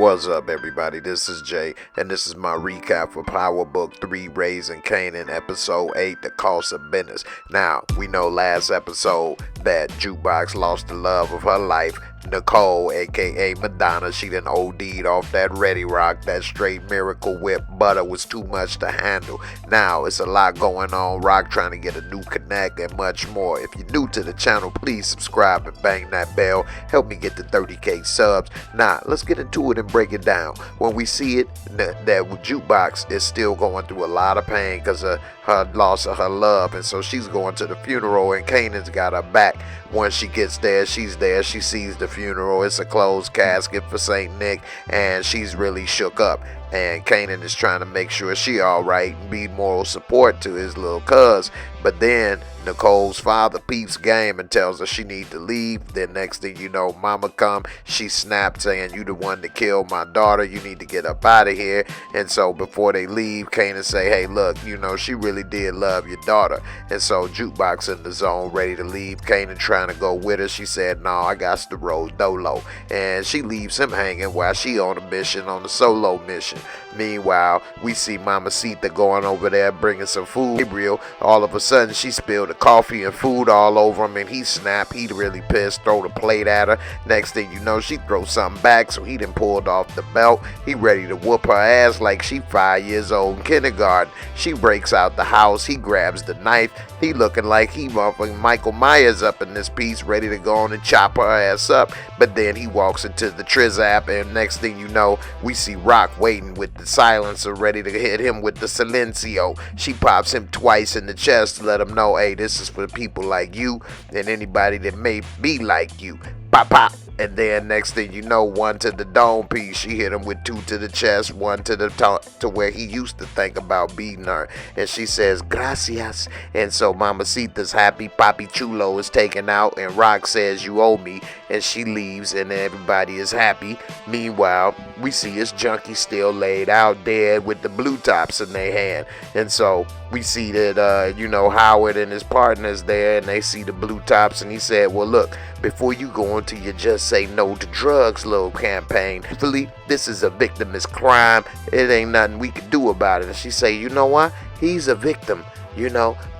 What's up, everybody? This is Jay, and this is my recap for Power Book 3, Raising Canaan, Episode 8, The Cost of Business. Now, we know last episode that Jukebox lost the love of her life, Nicole, aka Madonna. She done OD'd off that Ready Rock, that straight Miracle Whip. Butter was too much to handle. Now, it's a lot going on. Rock trying to get a new connect and much more. If you're new to the channel, please subscribe and bang that bell. Help me get to 30K subs. Now, let's get into it and break it down. When we see it, that Jukebox is still going through a lot of pain because of her loss of her love, and so she's going to the funeral, and Canaan's got her back. Once she gets there, she's there. She sees the funeral. It's a closed casket for St. Nick, and she's really shook up. And Canaan is trying to make sure she all right and be moral support to his little cuz. But then Nicole's father peeps game and tells her she need to leave. Then next thing you know, mama come. She snapped saying, "You the one that killed my daughter. You need to get up out of here." And so before they leave, Canaan say, "Hey, look, you know, she really did love your daughter." And so Jukebox in the zone, ready to leave. Canaan trying to go with her. She said, "No, I got to roll dolo." And she leaves him hanging while she on a mission, on a solo mission. Meanwhile, we see Mamacita going over there bringing some food. Gabriel, all of a sudden, she spilled the coffee and food all over him, and he snapped. He really pissed, throw the plate at her. Next thing you know, she throws something back, so he done pulled off the belt. He ready to whoop her ass like she 5 years old in kindergarten. She breaks out the house. He grabs the knife. He looking like he motherfucking Michael Myers up in this piece, ready to go on and chop her ass up. But then he walks into the Trizap, and next thing you know, we see Rock waiting with the silencer, ready to hit him with the silencio. She pops him twice in the chest to let him know, hey, this is for people like you and anybody that may be like you. Pop, pop. And then next thing you know, one to the dome piece. She hit him with 2 to the chest, 1 to the to where he used to think about beating her. And she says, gracias. And so Mamacita's happy. Papi Chulo is taken out. And Rock says, you owe me. And she leaves and everybody is happy. Meanwhile, we see his junkie still laid out dead with the blue tops in their hand. And so we see that, Howard and his partners there, and they see the blue tops. And he said, well, look, before you go into your Just Say No to Drugs little campaign, hopefully this is a victimless crime. It ain't nothing we can do about it. And she say, you know what? He's a victim.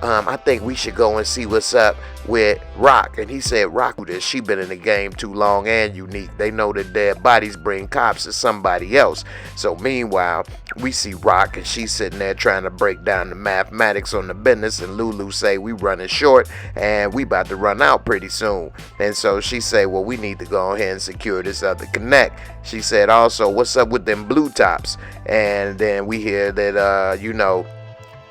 I think we should go and see what's up with Rock. And he said, Rock, she been in the game too long and unique. They know that dead bodies bring cops to somebody else. So meanwhile, we see Rock, and she's sitting there trying to break down the mathematics on the business. And Lulu say, we running short and we about to run out pretty soon. And so she say, well, we need to go ahead and secure this other connect. She said also, what's up with them blue tops? And then we hear that,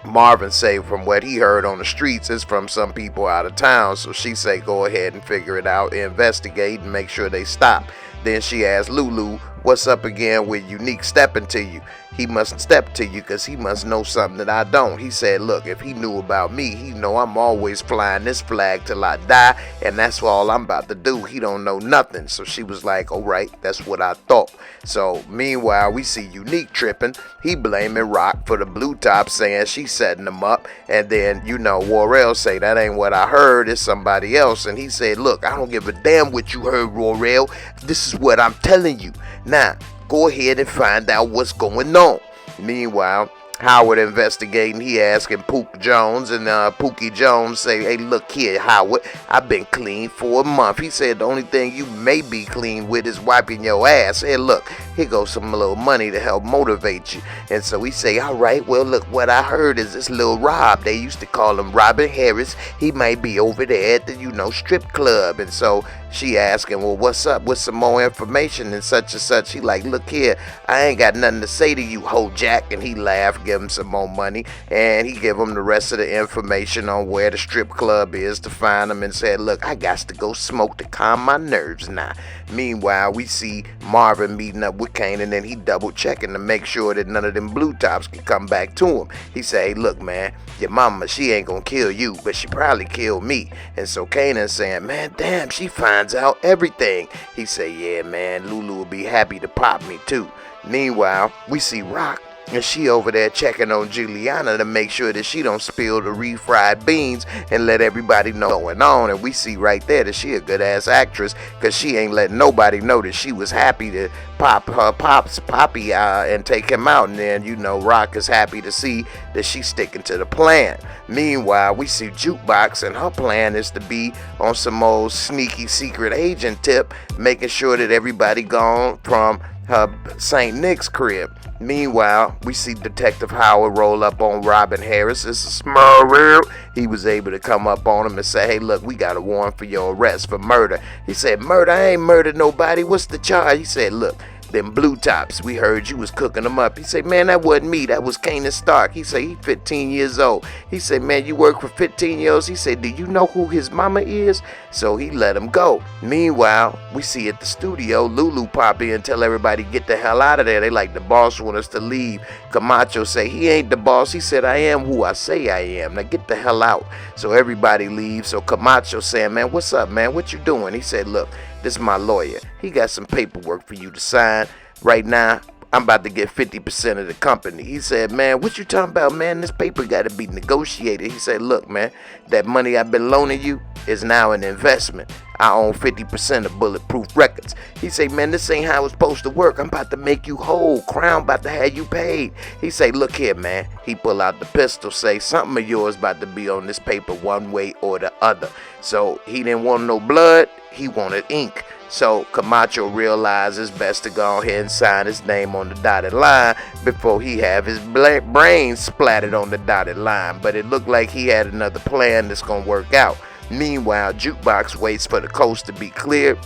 Marvin say from what he heard on the streets is from some people out of town. So she say go ahead and figure it out, investigate, and make sure they stop. Then she asked Lulu, what's up again with Unique stepping to you? He must step to you because he must know something that I don't. He said, look, if he knew about me, he know I'm always flying this flag till I die, and that's all I'm about to do. He don't know nothing. So she was like, all right, that's what I thought. So meanwhile, we see Unique tripping. He blaming Rock for the blue top, saying she's setting him up. And then, Warrell say, that ain't what I heard, it's somebody else. And he said, look, I don't give a damn what you heard, Warrell. This is what I'm telling you. Now, go ahead and find out what's going on. Meanwhile, Howard investigating. He asking Pook Jones, and Pookie Jones say, hey, look here, Howard, I've been clean for a month. He said the only thing you may be clean with is wiping your ass. Hey, look, here goes some little money to help motivate you. And so he say, all right, well, look, what I heard is this little Rob, they used to call him Robin Harris. He might be over there at the, strip club. And so she asking, well, what's up with some more information and such and such? He like, look here, I ain't got nothing to say to you, ho Jack. And he laughed, give him some more money, and he give him the rest of the information on where the strip club is to find him, and said, look, I got to go smoke to calm my nerves now. Meanwhile, we see Marvin meeting up with Canaan, and he double checking to make sure that none of them blue tops can come back to him. He say, hey, look, man, your mama, she ain't gonna kill you, but she probably killed me. And so Canaan saying, man, damn, she finds out everything. He say, yeah, man, Lulu will be happy to pop me too. Meanwhile, we see Rock. and she over there checking on Juliana to make sure that she don't spill the refried beans and let everybody know what's going on. And we see right there that she a good ass actress, because she ain't letting nobody know that she was happy to pop her poppy and take him out. And then, you know, Rock is happy to see that she's sticking to the plan. Meanwhile, we see Jukebox, and her plan is to be on some old sneaky secret agent tip, making sure that everybody gone from her St. Nick's crib. Meanwhile, we see Detective Howard roll up on Robin Harris. It's a small world. He was able to come up on him and say, hey, look, we got a warrant for your arrest for murder. He said, murder? I ain't murdered nobody. What's the charge? He said, look, them blue tops, we heard you was cooking them up. He said, man, that wasn't me. That was Kanan Stark. He said, he 15 years old. He said, man, you work for 15-year-olds? He said, do you know who his mama is? So he let him go. Meanwhile, we see at the studio, Lulu pop in and tell everybody get the hell out of there. They like, the boss want us to leave. Camacho say, he ain't the boss. He said, I am who I say I am. Now get the hell out. So everybody leaves. So Camacho saying, man, what's up, man? What you doing? He said, look, this is my lawyer. He got some paperwork for you to sign. Right now, I'm about to get 50% of the company. He said, man, what you talking about, man? This paper got to be negotiated. He said, look, man, that money I've been loaning you is now an investment. I own 50% of Bulletproof Records. He said, man, this ain't how it's supposed to work. I'm about to make you whole. Crown about to have you paid. He say, look here, man. He pull out the pistol, say, something of yours about to be on this paper one way or the other. So he didn't want no blood. He wanted ink. So Camacho realized it's best to go ahead and sign his name on the dotted line before he have his brain splattered on the dotted line. But it looked like he had another plan that's going to work out. Meanwhile, Jukebox waits for the coast to be cleared.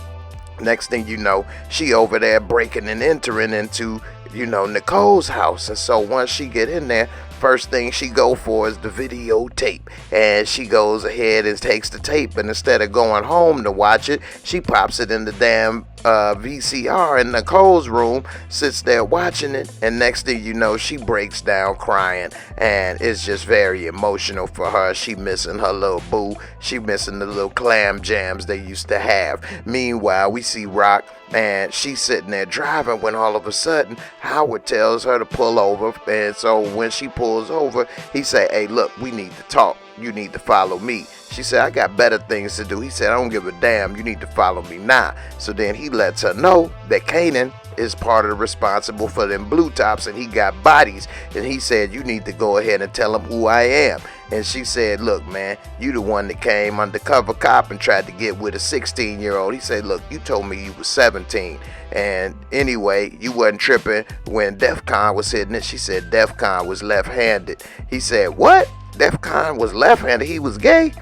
Next thing you know, she over there breaking and entering into, you know, Nicole's house. And so once she get in there, first thing she go for is the videotape. And she goes ahead and takes the tape, and instead of going home to watch it, she pops it in the damn VCR in Nicole's room, sits there watching it, and next thing you know, she breaks down crying, and it's just very emotional for her. She missing her little boo. She missing the little clam jams they used to have. Meanwhile, we see Rock, and she's sitting there driving when all of a sudden Howard tells her to pull over. And so when she pulls over, he say, hey, look, we need to talk. You need to follow me. She said, I got better things to do. He said, I don't give a damn. You need to follow me now. So then he lets her know that Kanan is part of the responsible for them blue tops, and he got bodies. And he said, you need to go ahead and tell him who I am. And she said, look, man, you the one that came undercover cop and tried to get with a 16-year-old. He said, look, you told me you was 17. And anyway, you wasn't tripping when DEFCON was hitting it. She said DEFCON was left-handed. He said, what? DEFCON was left-handed? He was gay?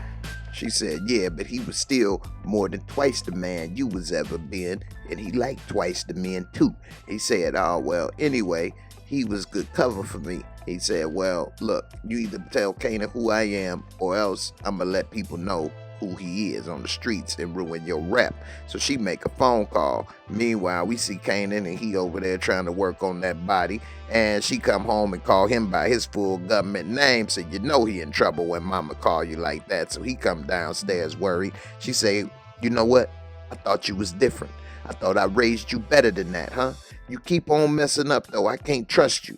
She said, yeah, but he was still more than twice the man you was ever been, and he liked twice the men too. He said, oh, well, anyway, he was good cover for me. He said, well, look, you either tell Kanan who I am, or else I'm going to let people know who he is on the streets and ruin your rep. So she make a phone call. Meanwhile, we see Kanan, and he over there trying to work on that body, and she come home and call him by his full government name. So you know he in trouble when mama call you like that. So he come downstairs worried. She say, you know what? I thought you was different. I thought I raised you better than that, huh? You keep on messing up, though. I can't trust you.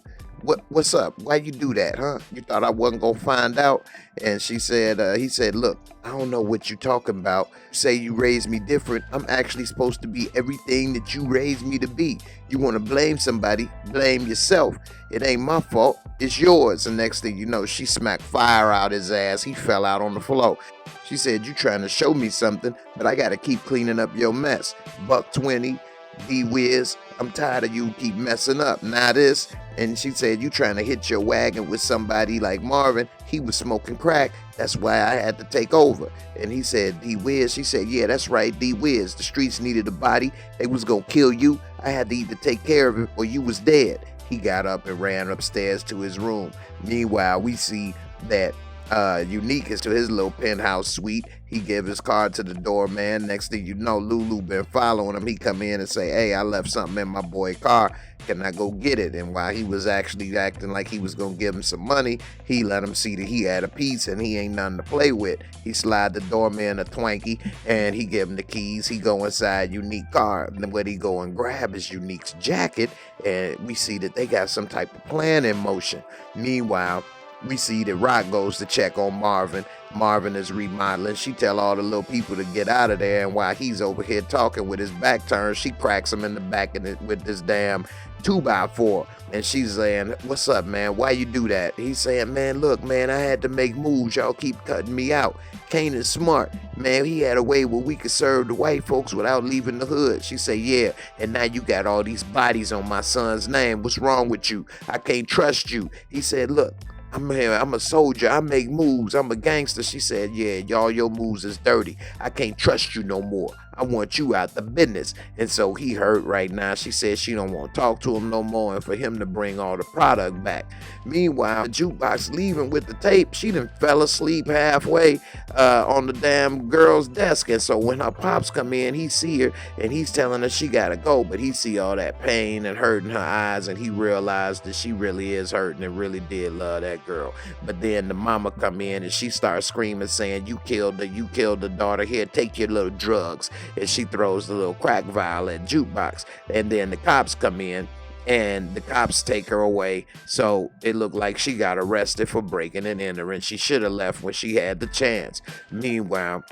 What's up? Why you do that, huh? You thought I wasn't gonna find out? And she said, he said, look, I don't know what you talking about. Say you raised me different. I'm actually supposed to be everything that you raised me to be. You want to blame somebody, blame yourself. It ain't my fault, it's yours. And next thing you know, she smacked fire out his ass. He fell out on the floor. She said, you trying to show me something, but I gotta keep cleaning up your mess. Buck 20, D-Wiz, I'm tired of you keep messing up. Now this. And she said, you trying to hit your wagon with somebody like Marvin. He was smoking crack. That's why I had to take over. And he said, D-Wiz. She said, yeah, that's right, D-Wiz. The streets needed a body. They was going to kill you. I had to either take care of it or you was dead. He got up and ran upstairs to his room. Meanwhile, we see that Unique is to his little penthouse suite. He give his card to the doorman. Next thing you know, Lulu been following him. He come in and say, hey, I left something in my boy car. Can I go get it? And while he was actually acting like he was gonna give him some money, he let him see that he had a piece and he ain't nothing to play with. He slide the doorman a Twanky and he give him the keys. He go inside Unique car. And when he go and grab his Unique's jacket, and we see that they got some type of plan in motion. Meanwhile, we see that Rock goes to check on Marvin. Marvin is remodeling. She tell all the little people to get out of there, and while he's over here talking with his back turned, she cracks him in the back with this damn 2x4. And she's saying, what's up, man? Why you do that? He's saying, man, look, man, I had to make moves. Y'all keep cutting me out. Kane is smart. Man, he had a way where we could serve the white folks without leaving the hood. She say, yeah, and now you got all these bodies on my son's name. What's wrong with you? I can't trust you. He said, look, I'm a soldier. I make moves. I'm a gangster. She said, yeah, y'all your moves is dirty. I can't trust you no more. I want you out the business. And so he hurt right now. She said she don't want to talk to him no more and for him to bring all the product back. Meanwhile, the jukebox leaving with the tape. She done fell asleep halfway on the damn girl's desk. And so when her pops come in, he see her and he's telling her she gotta go. But he see all that pain and hurt in her eyes, and he realized that she really is hurting and really did love that girl. But then the mama come in and she starts screaming, saying, you killed the daughter. Here, take your little drugs. And she throws the little crack vial at jukebox. And then the cops come in and the cops take her away. So it looked like she got arrested for breaking and entering. She should have left when she had the chance. Meanwhile,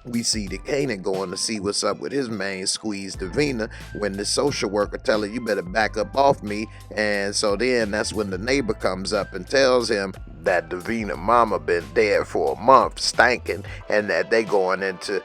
we see the Kanan going to see what's up with his main squeeze, Davina, when the social worker tell her, you better back up off me. And so then that's when the neighbor comes up and tells him that Davina mama been dead for a month, stanking, and that they going into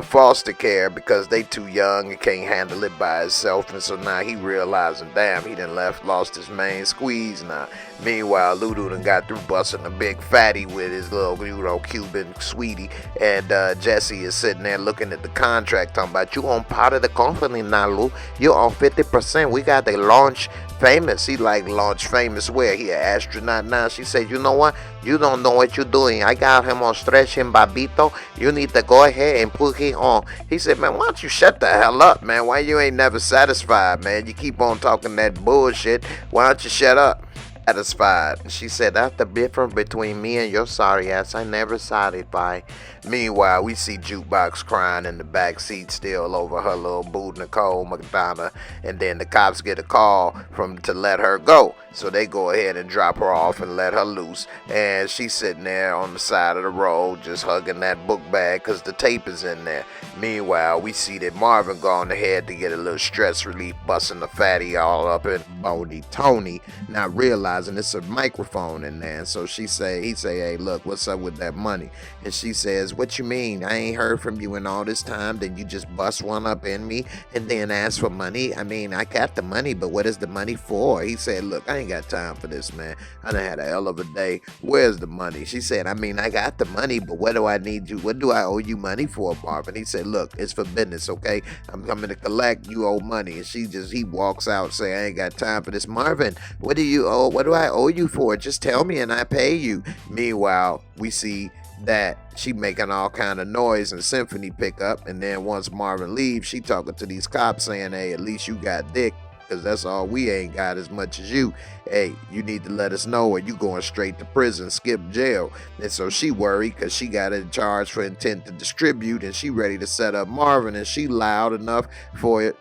foster care because they too young and can't handle it by itself. And so now he realizing, damn, he done lost his main squeeze now. Meanwhile, Ludo done got through busting a big fatty with his little, Cuban sweetie, and Jesse is sitting there looking at the contract, talking about, you own part of the company now, Lou. You own 50%. We got the launch famous. He like launch famous where? He an astronaut now. She said, you know what? You don't know what you're doing. I got him on stretching Babito. You need to go ahead and put him on. He said, man, why don't you shut the hell up, man? Why you ain't never satisfied, man? You keep on talking that bullshit. Why don't you shut up? Satisfied. She said, that's the difference between me and your sorry ass. I never satisfied. Meanwhile, we see Jukebox crying in the back seat still over her little boo, Nicole McDonough. And then the cops get a call to let her go. So they go ahead and drop her off and let her loose. And she's sitting there on the side of the road just hugging that book bag because the tape is in there. Meanwhile, we see that Marvin gone ahead to get a little stress relief, busting the fatty all up in Bodie Tony, not realizing it's a microphone in there. And so he say, hey, look, what's up with that money? And she says, what you mean? I ain't heard from you in all this time. Then you just bust one up in me and then ask for money? I mean, I got the money, but what is the money for? He said, look, I ain't got time for this, man. I done had a hell of a day. Where's the money? She said, I mean, I got the money, but what do I need you? What do I owe you money for, Marvin? He said, look, it's for business, okay? I'm coming to collect. You owe money. And he walks out, say, I ain't got time for this. Marvin, what do you owe? What do I owe you for? Just tell me and I pay you. Meanwhile, we see that she making all kind of noise and Symphony pick up, and then once Marvin leaves, she talking to these cops saying, hey, at least you got dick, because that's all we ain't got as much as you. Hey, you need to let us know or you going straight to prison, skip jail. And so she worried because she got in charge for intent to distribute, and she ready to set up Marvin, and she loud enough for,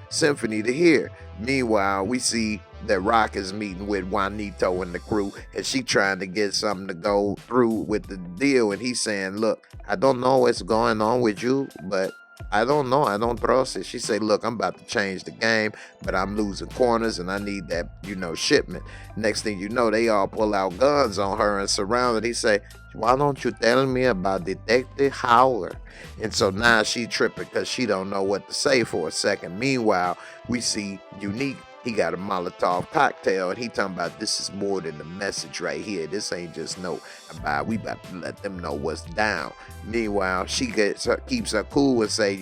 Symphony to hear. Meanwhile, we see that Rock is meeting with Juanito and the crew, and she trying to get something to go through with the deal, and he's saying, look, I don't know what's going on with you, but I don't know. I don't trust it. She said, look, I'm about to change the game, but I'm losing corners and I need that, shipment. Next thing you know, they all pull out guns on her and surround her. He say, why don't you tell me about Detective Howler? And so now she tripping because she don't know what to say for a second. Meanwhile, we see Unique. He got a Molotov cocktail, and he talking about this is more than a message right here. This ain't just we about to let them know what's down. Meanwhile, she keeps her cool and say,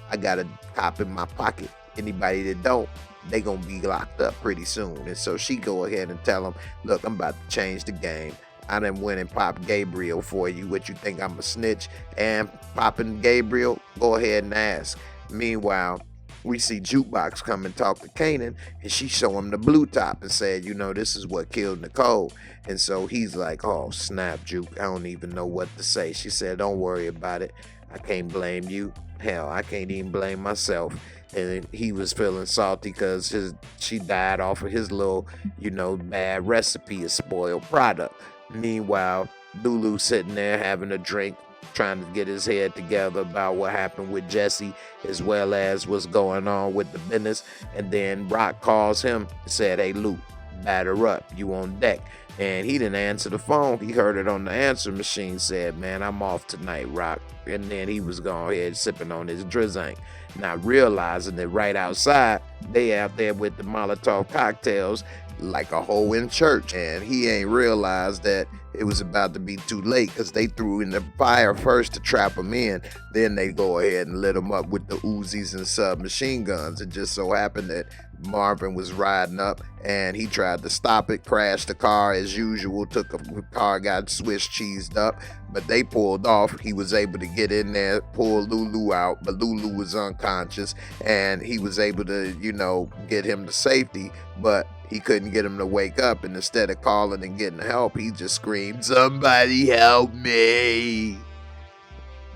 I got a cop in my pocket. Anybody that don't, they gonna be locked up pretty soon. And so she go ahead and tell him, look, I'm about to change the game. I done went and popped Gabriel for you. What you think, I'm a snitch and popping Gabriel? Go ahead and ask. Meanwhile, we see Jukebox come and talk to Kanan, and she show him the blue top and said, you know, this is what killed Nicole. And so he's like, oh, snap, Juke, I don't even know what to say. She said, don't worry about it. I can't blame you. Hell, I can't even blame myself. And he was feeling salty because she died off of his little, you know, bad recipe, a spoiled product. Meanwhile, Lulu sitting there having a drink, trying to get his head together about what happened with Jesse, as well as what's going on with the business. And then Rock calls him and said, hey, Luke, batter up, you on deck. And he didn't answer the phone. He heard it on the answer machine, said, man, I'm off tonight, Rock. And then he was going ahead sipping on his drizzank, not realizing that right outside, they out there with the Molotov cocktails like a hoe in church. And he ain't realized that it was about to be too late, because they threw in the fire first to trap him in. Then they go ahead and lit him up with the Uzis and submachine guns. It just so happened that Marvin was riding up and he tried to stop it, crashed the car as usual, took a car, got Swiss cheesed up, but they pulled off. He was able to get in there, pull Lulu out, but Lulu was unconscious, and he was able to, you know, get him to safety, but he couldn't get him to wake up. And instead of calling and getting help, he just screamed, somebody help me.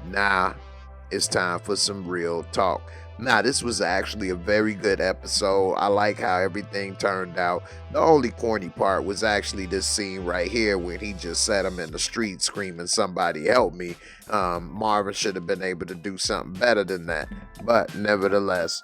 Nah, it's time for some real talk. Now, this was actually a very good episode. I like how everything turned out. The only corny part was actually this scene right here when he just set him in the street screaming, somebody help me. Marvin should have been able to do something better than that. But nevertheless,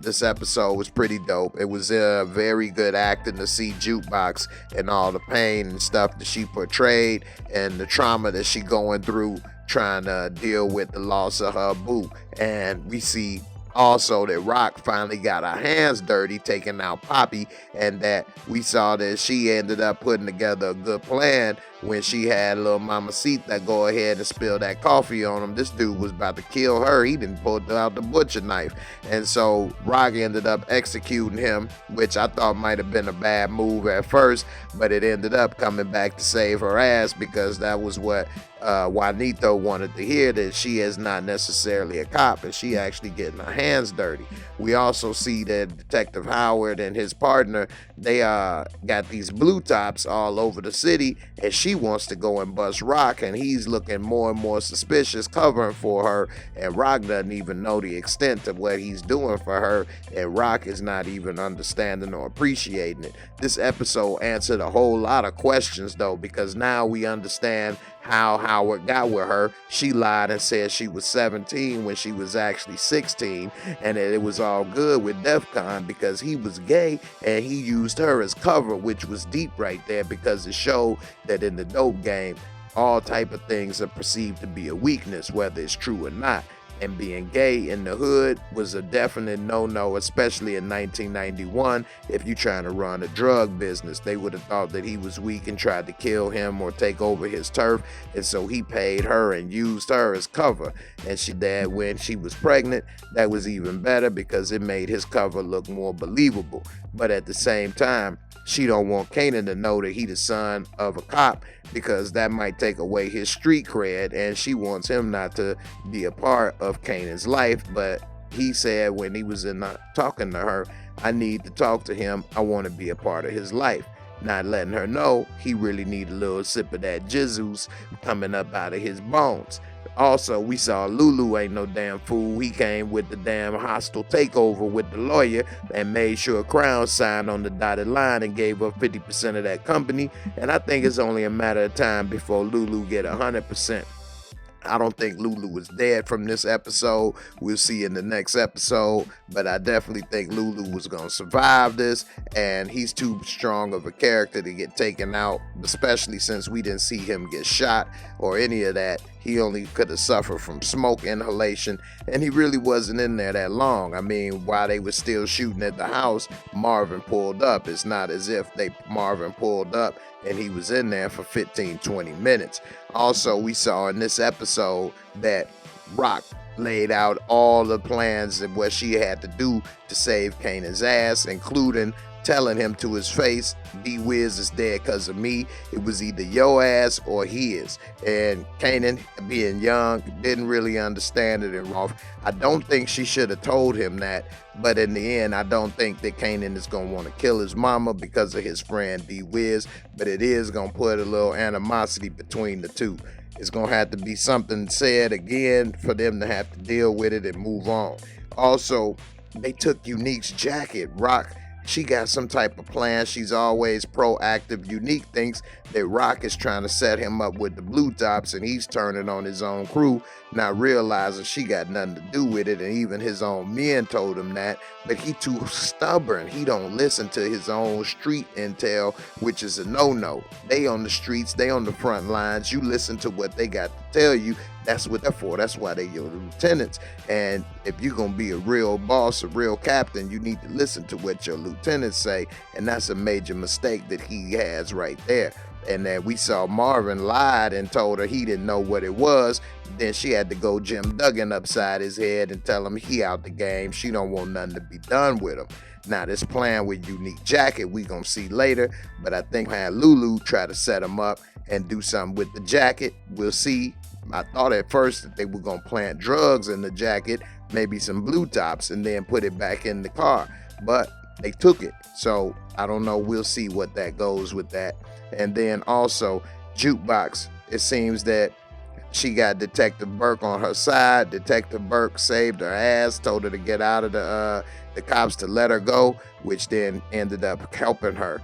this episode was pretty dope. It was very good acting to see Jukebox and all the pain and stuff that she portrayed and the trauma that she going through trying to deal with the loss of her boo. And we see also that Rock finally got her hands dirty taking out Poppy, and that we saw that she ended up putting together a good plan when she had little Mamacita go ahead and spill that coffee on him. This dude was about to kill her. He didn't pull out the butcher knife. And so Rock ended up executing him, which I thought might have been a bad move at first, but it ended up coming back to save her ass, because that was what Juanito wanted to hear, that she is not necessarily a cop and she actually getting her hands dirty. We also see that Detective Howard and his partner, they got these blue tops all over the city, and she wants to go and bust Rock, and he's looking more and more suspicious, covering for her, and Rock doesn't even know the extent of what he's doing for her, and Rock is not even understanding or appreciating it. This episode answered a whole lot of questions though, because now we understand how Howard got with her. She lied and said she was 17 when she was actually 16, and that it was all good with DEF CON because he was gay and he used her as cover, which was deep right there, because it showed that in the dope game, all type of things are perceived to be a weakness, whether it's true or not. And being gay in the hood was a definite no-no, especially in 1991. If you're trying to run a drug business, they would have thought that he was weak and tried to kill him or take over his turf. And so he paid her and used her as cover. And when she was pregnant, that was even better because it made his cover look more believable. But at the same time, she don't want Kanan to know that he the son of a cop, because that might take away his street cred, and she wants him not to be a part of Kanan's life. But he said when he was talking to her, I need to talk to him. I want to be a part of his life. Not letting her know he really need a little sip of that jizzles coming up out of his bones. Also, we saw Lulu ain't no damn fool. He came with the damn hostile takeover with the lawyer and made sure Crown signed on the dotted line and gave up 50% of that company. And I think it's only a matter of time before Lulu get 100%. I don't think Lulu is dead from this episode. We'll see in the next episode, but I definitely think Lulu was going to survive this, and he's too strong of a character to get taken out, especially since we didn't see him get shot or any of that. He only could have suffered from smoke inhalation, and he really wasn't in there that long. I mean, while they were still shooting at the house, Marvin pulled up. It's not as if Marvin pulled up and he was in there for 15-20 minutes. Also, we saw in this episode that Rock laid out all the plans and what she had to do to save Kanan's ass, including telling him to his face, D-Wiz is dead because of me. It was either your ass or his. And Kanan, being young, didn't really understand it. And I don't think she should have told him that. But in the end, I don't think that Kanan is going to want to kill his mama because of his friend D-Wiz. But it is going to put a little animosity between the two. It's going to have to be something said again for them to have to deal with it and move on. Also, they took Unique's jacket. Rock, she got some type of plan. She's always proactive. Unique thinks that Rock is trying to set him up with the blue tops and he's turning on his own crew, not realizing she got nothing to do with it. And even his own men told him that, but he too stubborn. He don't listen to his own street intel, which is a no-no. They on the streets, they on the front lines. You listen to what they got to tell you. That's what they're for. That's why they your lieutenants. And if you're going to be a real boss, a real captain, you need to listen to what your lieutenants say. And that's a major mistake that he has right there. And then we saw Marvin lied and told her he didn't know what it was. Then she had to go Jim Duggan upside his head and tell him he out the game. She don't want nothing to be done with him. Now, this plan with Unique Jacket, we gonna see later, but I think had Lulu try to set him up and do something with the jacket. We'll see. I thought at first that they were gonna plant drugs in the jacket, maybe some blue tops, and then put it back in the car, but they took it. So I don't know. We'll see what that goes with that. And then also Jukebox, it seems that she got Detective Burke on her side. Detective Burke saved her ass, told her to get out of the cops to let her go, which then ended up helping her.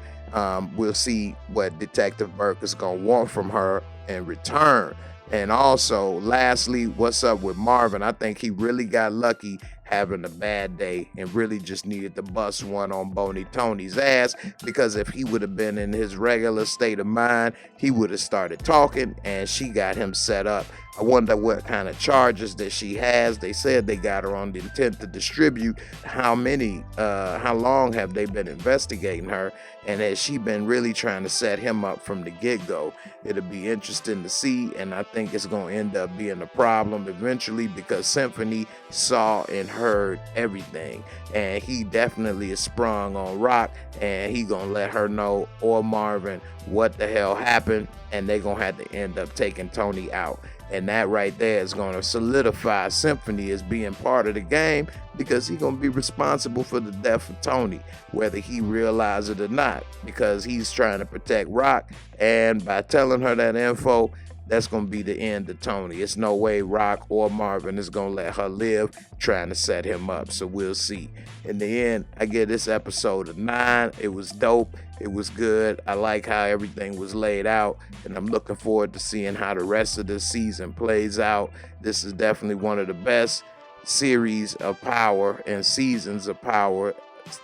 We'll see what Detective Burke is gonna want from her in return. And also, lastly, what's up with Marvin? I think he really got lucky having a bad day and really just needed to bust one on Boney Tony's ass, because if he would have been in his regular state of mind, he would have started talking and she got him set up. I wonder what kind of charges that she has. They said they got her on the intent to distribute. How long have they been investigating her? And has she been really trying to set him up from the get-go? It'll be interesting to see, and I think it's going to end up being a problem eventually, because Symphony saw and heard everything, and he definitely is sprung on Rock, and he going to let her know, or Marvin, what the hell happened, and they're going to have to end up taking Tony out. And that right there is going to solidify Symphony as being part of the game, because he's going to be responsible for the death of Tony, whether he realizes it or not, because he's trying to protect Rock. And by telling her that info, that's going to be the end of Tony. It's no way Rock or Marvin is going to let her live trying to set him up. So we'll see. In the end, I give this episode a 9. It was dope. It was good. I like how everything was laid out, and I'm looking forward to seeing how the rest of the season plays out. This is definitely one of the best series of Power and seasons of Power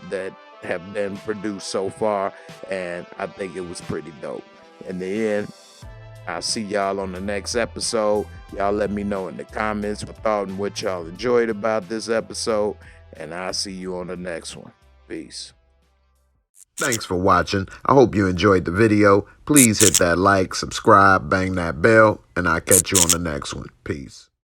that have been produced so far, and I think it was pretty dope. In the end, I'll see y'all on the next episode. Y'all let me know in the comments what thought and what y'all enjoyed about this episode, and I'll see you on the next one. Peace. Thanks for watching. I hope you enjoyed the video. Please hit that like, subscribe, bang that bell, and I'll catch you on the next one. Peace.